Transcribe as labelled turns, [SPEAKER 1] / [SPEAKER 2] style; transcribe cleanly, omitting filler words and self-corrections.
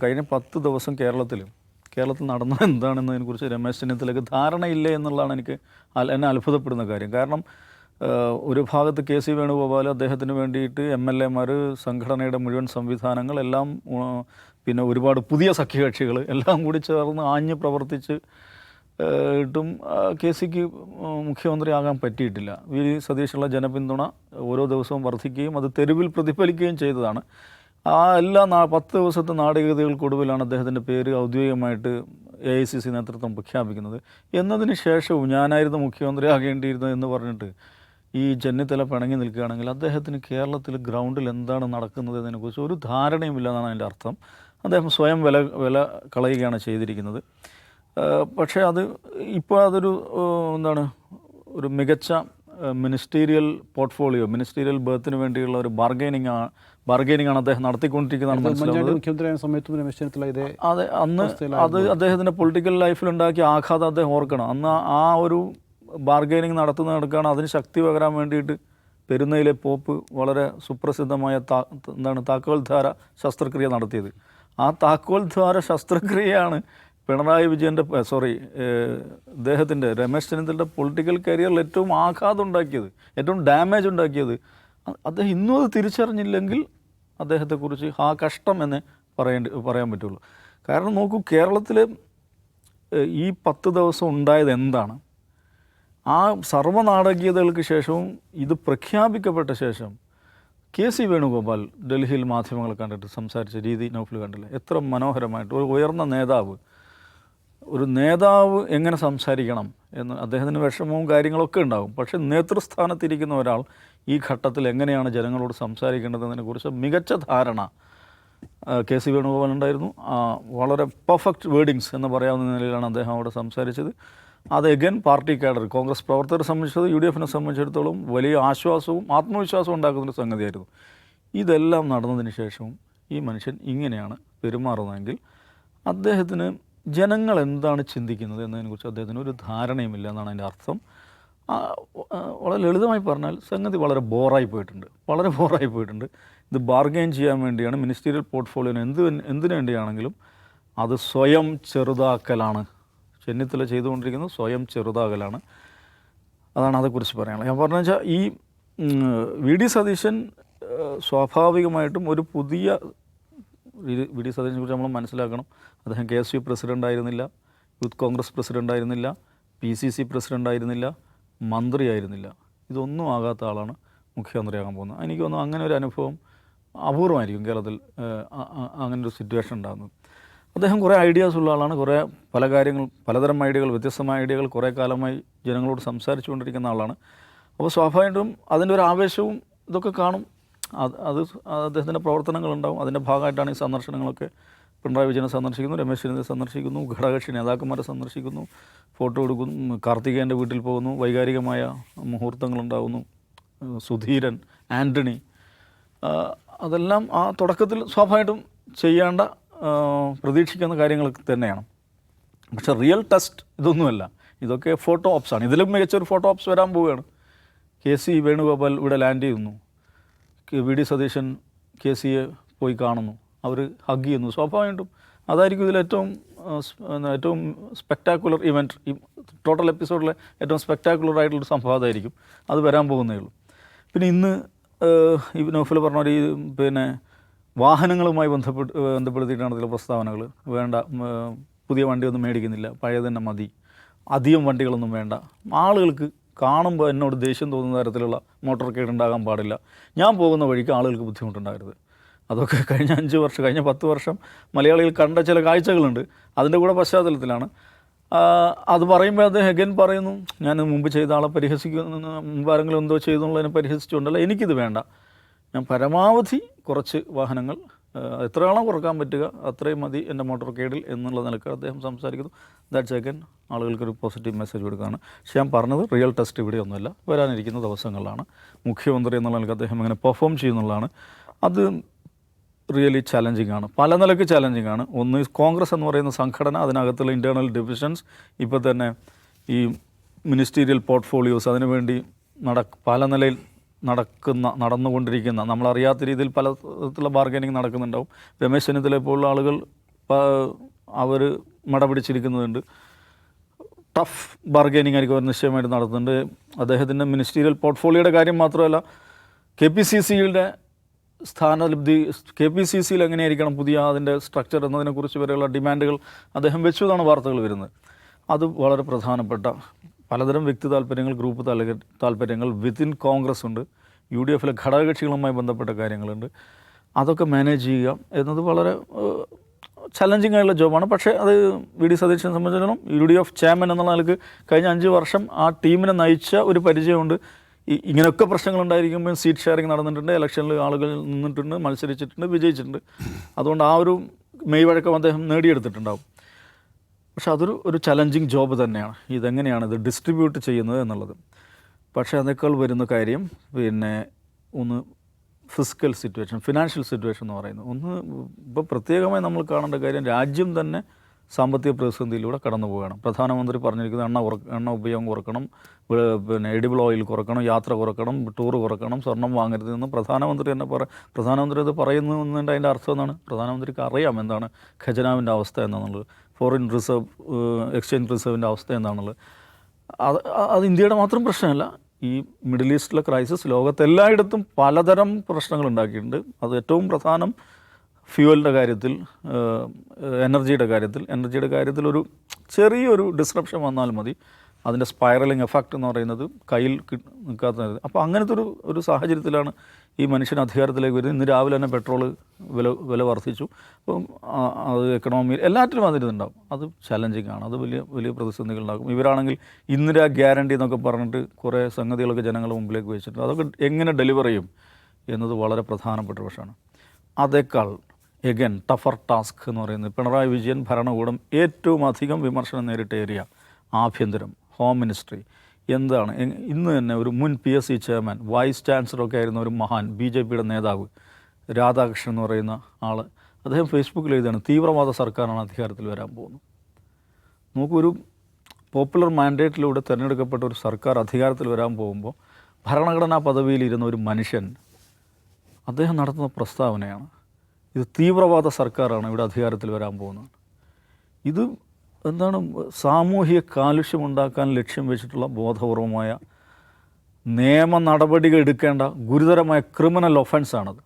[SPEAKER 1] കഴിഞ്ഞ 10 ദിവസം കേരളത്തിൽ നടന്നത് എന്താണെന്നതിനെക്കുറിച്ച് രമേശ് ചെന്നിത്തലയ്ക്ക് ധാരണയില്ലേ എന്നുള്ളതാണ് എന്നെ അത്ഭുതപ്പെടുന്ന കാര്യം. കാരണം ഒരു ഭാഗത്ത് കെ സി വേണുഗോപാൽ അദ്ദേഹത്തിന് വേണ്ടിയിട്ട് MLA മാർ, സംഘടനയുടെ മുഴുവൻ സംവിധാനങ്ങൾ എല്ലാം, പിന്നെ ഒരുപാട് പുതിയ സഖ്യകക്ഷികൾ എല്ലാം കൂടി ചേർന്ന് ആഞ്ഞ് പ്രവർത്തിച്ച് ട്ടും കെ സിക്ക് മുഖ്യമന്ത്രിയാകാൻ പറ്റിയിട്ടില്ല. വി ഡി സതീശനുള്ള ജനപിന്തുണ ഓരോ ദിവസവും വർദ്ധിക്കുകയും അത് തെരുവിൽ പ്രതിഫലിക്കുകയും ചെയ്തതാണ്. ആ എല്ലാ 10 ദിവസത്തെ നാടകീയതകൾക്കൊടുവിലാണ് അദ്ദേഹത്തിൻ്റെ പേര് ഔദ്യോഗികമായിട്ട് AICC നേതൃത്വം പ്രഖ്യാപിക്കുന്നത്. എന്നതിന് ശേഷവും ഞാനായിരുന്നു മുഖ്യമന്ത്രിയാകേണ്ടിയിരുന്നത് എന്ന് പറഞ്ഞിട്ട് ഈ ചെന്നിത്തല പിണങ്ങി നിൽക്കുകയാണെങ്കിൽ അദ്ദേഹത്തിന് കേരളത്തിൽ ഗ്രൗണ്ടിൽ എന്താണ് നടക്കുന്നത് എന്നതിനെക്കുറിച്ച് ഒരു ധാരണയുമില്ല എന്നാണ് അതിൻ്റെ അർത്ഥം. അദ്ദേഹം സ്വയം വില കളയുകയാണ് ചെയ്തിരിക്കുന്നത്. പക്ഷേ ഇപ്പോൾ അതൊരു ഒരു മികച്ച മിനിസ്റ്റീരിയൽ പോർട്ട്ഫോളിയോ, മിനിസ്റ്റീരിയൽ ബർത്തിന് വേണ്ടിയുള്ള ഒരു ബാർഗൈനിങ് ആണ് അദ്ദേഹം നടത്തിക്കൊണ്ടിരിക്കുന്നതാണ് മനസ്സിലാവുന്നത്.
[SPEAKER 2] മുഖ്യമന്ത്രിയായ സമയത്തും രമേശ് ചെന്നിത്തല
[SPEAKER 1] അതെ, അന്ന് അദ്ദേഹത്തിൻ്റെ പൊളിറ്റിക്കൽ ലൈഫിലുണ്ടാക്കിയ ആഘാതം അദ്ദേഹം ഓർക്കണം. അന്ന് ആ ഒരു ബാർഗൈനിങ് നടക്കുകയാണ്. അതിന് ശക്തി പകരാൻ വേണ്ടിയിട്ട് പെരുന്നയിലെ പോപ്പ് വളരെ സുപ്രസിദ്ധമായ താക്കോൽധാര ശസ്ത്രക്രിയ നടത്തിയത്. ആ താക്കോൽധാര ശസ്ത്രക്രിയയാണ് പിണറായി വിജയൻ്റെ അദ്ദേഹത്തിൻ്റെ രമേശ് ചെന്നിത്തലയുടെ പൊളിറ്റിക്കൽ കരിയറിൽ ഏറ്റവും ആഘാതം ഉണ്ടാക്കിയത്, ഏറ്റവും ഡാമേജ് ഉണ്ടാക്കിയത്. അദ്ദേഹം ഇന്നും അത് തിരിച്ചറിഞ്ഞില്ലെങ്കിൽ അദ്ദേഹത്തെക്കുറിച്ച് കഷ്ടം എന്നേ പറയാൻ പറ്റുള്ളൂ. കാരണം നോക്കൂ, കേരളത്തിൽ ഈ 10 ദിവസം ഉണ്ടായത് എന്താണ്? ആ സർവ്വനാടകീയതകൾക്ക് ശേഷവും ഇത് പ്രഖ്യാപിക്കപ്പെട്ട ശേഷം കെ സി വേണുഗോപാൽ ഡൽഹിയിൽ മാധ്യമങ്ങളെ കണ്ടിട്ട് സംസാരിച്ച രീതി നൗഫൽ കണ്ടില്ല? എത്ര മനോഹരമായിട്ട് ഒരു ഉയർന്ന നേതാവ് എങ്ങനെ സംസാരിക്കണം എന്ന് അദ്ദേഹത്തിന് വിഷമവും കാര്യങ്ങളൊക്കെ ഉണ്ടാകും. പക്ഷേ നേതൃസ്ഥാനത്തിരിക്കുന്ന ഒരാൾ ഈ ഘട്ടത്തിൽ എങ്ങനെയാണ് ജനങ്ങളോട് സംസാരിക്കേണ്ടതെന്നതിനെക്കുറിച്ച് മികച്ച ധാരണ കെ സി വേണുഗോപാൽ ഉണ്ടായിരുന്നു. വളരെ പെർഫെക്റ്റ് വേർഡിങ്സ് എന്ന് പറയാവുന്ന നിലയിലാണ് അദ്ദേഹം അവിടെ സംസാരിച്ചത്. അത് എഗൻ പാർട്ടി കാഡർ, കോൺഗ്രസ് പ്രവർത്തകരെ സംബന്ധിച്ചത്, UDF-നെ സംബന്ധിച്ചിടത്തോളം വലിയ ആശ്വാസവും ആത്മവിശ്വാസവും ഉണ്ടാക്കുന്നൊരു സംഗതിയായിരുന്നു. ഇതെല്ലാം നടന്നതിന് ശേഷവും ഈ മനുഷ്യൻ ഇങ്ങനെയാണ് പെരുമാറുന്നതെങ്കിൽ അദ്ദേഹത്തിന് ജനങ്ങൾ എന്താണ് ചിന്തിക്കുന്നത് എന്നതിനെക്കുറിച്ച് അദ്ദേഹത്തിന് ഒരു ധാരണയുമില്ല എന്നാണ് അതിൻ്റെ അർത്ഥം. വളരെ ലളിതമായി പറഞ്ഞാൽ സംഗതി വളരെ ബോറായി പോയിട്ടുണ്ട്. ഇത് ബാർഗെയിൻ ചെയ്യാൻ വേണ്ടിയാണ്, മിനിസ്റ്റീരിയൽ പോർട്ട്ഫോളിയോന് എന്തിനു വേണ്ടിയാണെങ്കിലും അത് സ്വയം ചെറുതാക്കലാണ്. ചെന്നിത്തല ചെയ്തുകൊണ്ടിരിക്കുന്നത് സ്വയം ചെറുതാകലാണ്. അതാണ് അതേക്കുറിച്ച് പറയാനുള്ളത്. ഞാൻ പറഞ്ഞു വെച്ചാൽ ഈ വി ഡി സതീശൻ സ്വാഭാവികമായിട്ടും ഒരു പുതിയ വി ഡി സതീശനെ കുറിച്ച് നമ്മൾ മനസ്സിലാക്കണം. അദ്ദേഹം KSU പ്രസിഡൻ്റ് ആയിരുന്നില്ല, യൂത്ത് കോൺഗ്രസ് പ്രസിഡൻ്റ് ആയിരുന്നില്ല, PCC പ്രസിഡൻ്റ് ആയിരുന്നില്ല, മന്ത്രിയായിരുന്നില്ല. ഇതൊന്നും ആകാത്ത ആളാണ് മുഖ്യമന്ത്രിയാകാൻ പോകുന്നത്. എനിക്ക് തോന്നുന്നു അങ്ങനെ ഒരു അനുഭവം അപൂർവമായിരിക്കും കേരളത്തിൽ അങ്ങനൊരു സിറ്റുവേഷൻ ഉണ്ടാകുന്നത്. അദ്ദേഹം കുറേ ഐഡിയാസ് ഉള്ള ആളാണ്. പലതരം ഐഡിയകൾ, വ്യത്യസ്തമായ ഐഡിയകൾ കുറേ കാലമായി ജനങ്ങളോട് സംസാരിച്ചു കൊണ്ടിരിക്കുന്ന ആളാണ്. അപ്പോൾ സ്വാഭാവികമായിട്ടും അതിൻ്റെ ഒരു ആവേശവും ഇതൊക്കെ കാണും. അത് അദ്ദേഹത്തിൻ്റെ പ്രവർത്തനങ്ങളുണ്ടാവും. അതിൻ്റെ ഭാഗമായിട്ടാണ് ഈ സന്ദർശനങ്ങളൊക്കെ. പിണറായി വിജയനെ സന്ദർശിക്കുന്നു, രമേശ് ചെന്നിത്തല സന്ദർശിക്കുന്നു, ഘടകകക്ഷി നേതാക്കന്മാരെ സന്ദർശിക്കുന്നു, ഫോട്ടോ എടുക്കുന്നു, കാർത്തികേയൻ്റെ വീട്ടിൽ പോകുന്നു, വൈകാരികമായ മുഹൂർത്തങ്ങളുണ്ടാകുന്നു, സുധീരൻ, ആൻ്റണി, അതെല്ലാം ആ തുടക്കത്തിൽ സ്വാഭാവികമായിട്ടും ചെയ്യേണ്ട പ്രതീക്ഷിക്കുന്ന കാര്യങ്ങൾ തന്നെയാണ്. പക്ഷേ റിയൽ ടെസ്റ്റ് ഇതൊന്നുമല്ല. ഇതൊക്കെ ഫോട്ടോ ഓപ്സാണ്. ഇതിലും മികച്ചൊരു ഫോട്ടോ ഓപ്സ് വരാൻ പോവുകയാണ്. കെ സി വേണുഗോപാൽ ഇവിടെ ലാൻഡ് ചെയ്യുന്നു, വി ഡി സതീശൻ കെ സിയെ പോയി കാണുന്നു, അവർ ഹഗ് ചെയ്യുന്നു. സ്വാഭാവികമായിട്ടും അതായിരിക്കും ഏറ്റവും സ്പെക്ടാക്കുലർ ഇവൻറ്റ്. ഈ ടോട്ടൽ എപ്പിസോഡിലെ ഏറ്റവും സ്പെക്ടാക്കുലർ ആയിട്ടുള്ളൊരു സംഭവം അതായിരിക്കും. അത് വരാൻ പോകുന്നേ ഉള്ളൂ. പിന്നെ ഇന്ന് ഈ നൗഫൽ പറഞ്ഞ പിന്നെ വാഹനങ്ങളുമായി ബന്ധപ്പെടുത്തിയിട്ടാണ് ചില പ്രസ്താവനകൾ. വേണ്ട, പുതിയ വണ്ടിയൊന്നും മേടിക്കുന്നില്ല, പഴയ തന്നെ മതി, അധികം വണ്ടികളൊന്നും വേണ്ട, ആളുകൾക്ക് കാണുമ്പോൾ എന്നോട് ദേഷ്യം തോന്നുന്ന തരത്തിലുള്ള മോട്ടോർ കേട് ഉണ്ടാകാൻ പാടില്ല, ഞാൻ പോകുന്ന വഴിക്ക് ആളുകൾക്ക് ബുദ്ധിമുട്ടുണ്ടാകരുത്. അതൊക്കെ കഴിഞ്ഞ 10 വർഷം മലയാളികൾ കണ്ട ചില കാഴ്ചകളുണ്ട്. അതിൻ്റെ കൂടെ പശ്ചാത്തലത്തിലാണ് അത് പറയുമ്പോൾ അദ്ദേഹം എഗൻ പറയുന്നു, ഞാൻ മുമ്പ് ചെയ്ത ആളെ മുമ്പാരെങ്കിലും എന്തോ ചെയ്തുള്ളതിനെ പരിഹസിച്ചുകൊണ്ടല്ല, എനിക്കിത് വേണ്ട, ഞാൻ പരമാവധി കുറച്ച് വാഹനങ്ങൾ എത്രയോളം കുറക്കാൻ പറ്റുക അത്രയും മതി എൻ്റെ മോട്ടോർ കേഡിൽ എന്നുള്ള നിലക്ക് അദ്ദേഹം സംസാരിക്കുന്നു. ദാറ്റ്സ് അഗൈൻ ആളുകൾക്കൊരു പോസിറ്റീവ് മെസ്സേജ് കൊടുക്കുകയാണ്. പക്ഷേ ഞാൻ പറഞ്ഞത് റിയൽ ടെസ്റ്റ് ഇവിടെ ഒന്നുമല്ല, വരാനിരിക്കുന്ന ദിവസങ്ങളിലാണ്. മുഖ്യമന്ത്രി എന്നുള്ള നിലക്ക് അദ്ദേഹം എങ്ങനെ പെർഫോം ചെയ്യുന്നുള്ളതാണ്. അത് റിയലി ചലഞ്ചിങ് ആണ്, പല നിലയ്ക്ക് ചലഞ്ചിങ് ആണ്. ഒന്ന്, കോൺഗ്രസ് എന്ന് പറയുന്ന സംഘടന, അതിനകത്തുള്ള ഇൻറ്റേർണൽ ഡിവിഷൻസ്, ഇപ്പോൾ തന്നെ ഈ മിനിസ്റ്റീരിയൽ പോർട്ട്ഫോളിയോസ്, അതിനുവേണ്ടി പല നിലയിൽ നടന്നുകൊണ്ടിരിക്കുന്ന, നമ്മളറിയാത്ത രീതിയിൽ പല തരത്തിലുള്ള ബാർഗനിങ് നടക്കുന്നുണ്ടാവും. രമേശ് ചെന്നിത്തല പോലുള്ള ആളുകൾ അവർ മടപിടിച്ചിരിക്കുന്നുണ്ട്. ടഫ് ബാർഗൈനിങ് ആയിരിക്കും അവർ നിശ്ചയമായിട്ട് നടത്തുന്നുണ്ട്. അദ്ദേഹത്തിൻ്റെ മിനിസ്റ്റീരിയൽ പോർട്ട്ഫോളിയോയുടെ കാര്യം മാത്രമല്ല, KPCCയുടെ സ്ഥാനലബ്ധി, KPCCയിൽ എങ്ങനെയായിരിക്കണം പുതിയ അതിൻ്റെ സ്ട്രക്ചർ എന്നതിനെക്കുറിച്ച് വരെയുള്ള ഡിമാൻഡുകൾ അദ്ദേഹം വെച്ചു എന്നാണ് വാർത്തകൾ വരുന്നത്. അത് വളരെ പ്രധാനപ്പെട്ട പലതരം വ്യക്തി താല്പര്യങ്ങൾ, ഗ്രൂപ്പ് താല്പര്യങ്ങൾ വിത്തിൻ കോൺഗ്രസ് ഉണ്ട്, UDFലെ ഘടകകക്ഷികളുമായി ബന്ധപ്പെട്ട കാര്യങ്ങളുണ്ട്. അതൊക്കെ മാനേജ് ചെയ്യുക എന്നത് വളരെ ചലഞ്ചിങ് ആയുള്ള ജോബാണ്. പക്ഷേ അത് VD സതീശനെ സംബന്ധിച്ചിടത്തോളം UDF ചെയർമാൻ എന്നുള്ള നിലക്ക് കഴിഞ്ഞ 5 വർഷം ആ ടീമിനെ നയിച്ച ഒരു പരിചയമുണ്ട്. ഇങ്ങനെയൊക്കെ പ്രശ്നങ്ങളുണ്ടായിരിക്കുമ്പോൾ സീറ്റ് ഷെയറിങ് നടന്നിട്ടുണ്ട്, ഇലക്ഷനിൽ ആളുകൾ നിന്നിട്ടുണ്ട്, മത്സരിച്ചിട്ടുണ്ട്, വിജയിച്ചിട്ടുണ്ട്. അതുകൊണ്ട് ആ ഒരു മെയ്വഴക്കം അദ്ദേഹം നേടിയെടുത്തിട്ടുണ്ടാവും. പക്ഷെ അതൊരു ചലഞ്ചിങ് ജോബ് തന്നെയാണ്. ഇതെങ്ങനെയാണ് ഇത് ഡിസ്ട്രിബ്യൂട്ട് ചെയ്യുന്നത് എന്നുള്ളത്. പക്ഷേ അതേക്കാൾ വരുന്ന കാര്യം പിന്നെ ഒന്ന് ഫിസിക്കൽ സിറ്റുവേഷൻ, ഫിനാൻഷ്യൽ സിറ്റുവേഷൻ എന്ന് പറയുന്നത്. ഒന്ന് ഇപ്പോൾ പ്രത്യേകമായി നമ്മൾ കാണേണ്ട കാര്യം, രാജ്യം തന്നെ സാമ്പത്തിക പ്രതിസന്ധിയിലൂടെ കടന്നു പോവുകയാണ്. പ്രധാനമന്ത്രി പറഞ്ഞിരിക്കുന്നത് എണ്ണ ഉപയോഗം കുറക്കണം, പിന്നെ എഡിബിൾ ഓയിൽ കുറക്കണം, യാത്ര കുറക്കണം, ടൂർ കുറക്കണം, സ്വർണം വാങ്ങരുത് എന്ന് പ്രധാനമന്ത്രി തന്നെ പ്രധാനമന്ത്രി അത് പറയുന്നു എന്നതിൻ്റെ അതിൻ്റെ അർത്ഥം എന്താണ്? പ്രധാനമന്ത്രിക്ക് അറിയാം എന്താണ് ഖജനാവിൻ്റെ അവസ്ഥ എന്താണെന്നുള്ളത്, ഫോറിൻ റിസർവ് എക്സ്ചേഞ്ച് റിസർവിൻ്റെ അവസ്ഥ എന്താണെന്നുള്ളത്. അത് ഇന്ത്യയുടെ മാത്രം പ്രശ്നമല്ല. ഈ മിഡിൽ ഈസ്റ്റിലെ ക്രൈസിസ് ലോകത്തെല്ലായിടത്തും പലതരം പ്രശ്നങ്ങൾ ഉണ്ടാക്കിയിട്ടുണ്ട്. അത് ഏറ്റവും പ്രധാനം ഫ്യൂവലിൻ്റെ കാര്യത്തിൽ, എനർജിയുടെ കാര്യത്തിൽ ഒരു ചെറിയൊരു ഡിസ്റപ്ഷൻ വന്നാൽ മതി, അതിൻ്റെ സ്പൈറലിംഗ് എഫക്റ്റ് എന്ന് പറയുന്നത് കയ്യിൽ നിൽക്കാത്ത. അപ്പോൾ അങ്ങനത്തെ ഒരു സാഹചര്യത്തിലാണ് ഈ മനുഷ്യൻ അധികാരത്തിലേക്ക് വരുന്നത്. ഇന്ന് രാവിലെ തന്നെ പെട്രോൾ വില വർദ്ധിച്ചു. അപ്പം അത് എക്കണോമിയിൽ എല്ലാറ്റിലും അതിരുന്നുണ്ടാവും. അത് ചലഞ്ചിങ് ആണ്, അത് വലിയ പ്രതിസന്ധികൾ ഉണ്ടാക്കും. ഇവരാണെങ്കിൽ ഇന്ദിരാ ഗ്യാരണ്ടി എന്നൊക്കെ പറഞ്ഞിട്ട് കുറേ സംഗതികളൊക്കെ ജനങ്ങളുടെ മുമ്പിലേക്ക് വെച്ചിട്ടുണ്ട്. അതൊക്കെ എങ്ങനെ ഡെലിവർ ചെയ്യും എന്നത് വളരെ പ്രധാനപ്പെട്ട പ്രശ്നമാണ്. അതേക്കാൾ എഗൻ ടഫർ ടാസ്ക് എന്ന് പറയുന്നത് പിണറായി വിജയൻ ഭരണകൂടം ഏറ്റവും അധികം വിമർശനം നേരിട്ട ഏരിയ ആഭ്യന്തരം, ഹോം മിനിസ്ട്രി. എന്താണ് ഇന്ന് തന്നെ ഒരു മുൻ PSC ചെയർമാൻ, വൈസ് ചാൻസലറൊക്കെ ആയിരുന്ന ഒരു മഹാൻ BJPയുടെ നേതാവ് രാധാകൃഷ്ണൻ എന്ന് പറയുന്ന ആൾ, അദ്ദേഹം ഫേസ്ബുക്കിൽ എഴുതുകയാണ്, തീവ്രവാദ സർക്കാരാണ് അധികാരത്തിൽ വരാൻ പോകുന്നത്. നമുക്കൊരു പോപ്പുലർ മാൻഡേറ്റിലൂടെ തിരഞ്ഞെടുക്കപ്പെട്ട ഒരു സർക്കാർ അധികാരത്തിൽ വരാൻ പോകുമ്പോൾ ഭരണഘടനാ പദവിയിലിരുന്ന ഒരു മനുഷ്യൻ അദ്ദേഹം നടത്തുന്ന പ്രസ്താവനയാണ്, ഇത് തീവ്രവാദ സർക്കാരാണ് ഇവിടെ അധികാരത്തിൽ വരാൻ പോകുന്നത്. ഇത് എന്താണ്? സാമൂഹിക കാലുഷ്യമുണ്ടാക്കാൻ ലക്ഷ്യം വെച്ചിട്ടുള്ള ബോധപൂർവമായ നിയമ നടപടികൾ എടുക്കേണ്ട ഗുരുതരമായ ക്രിമിനൽ ഒഫൻസാണത്.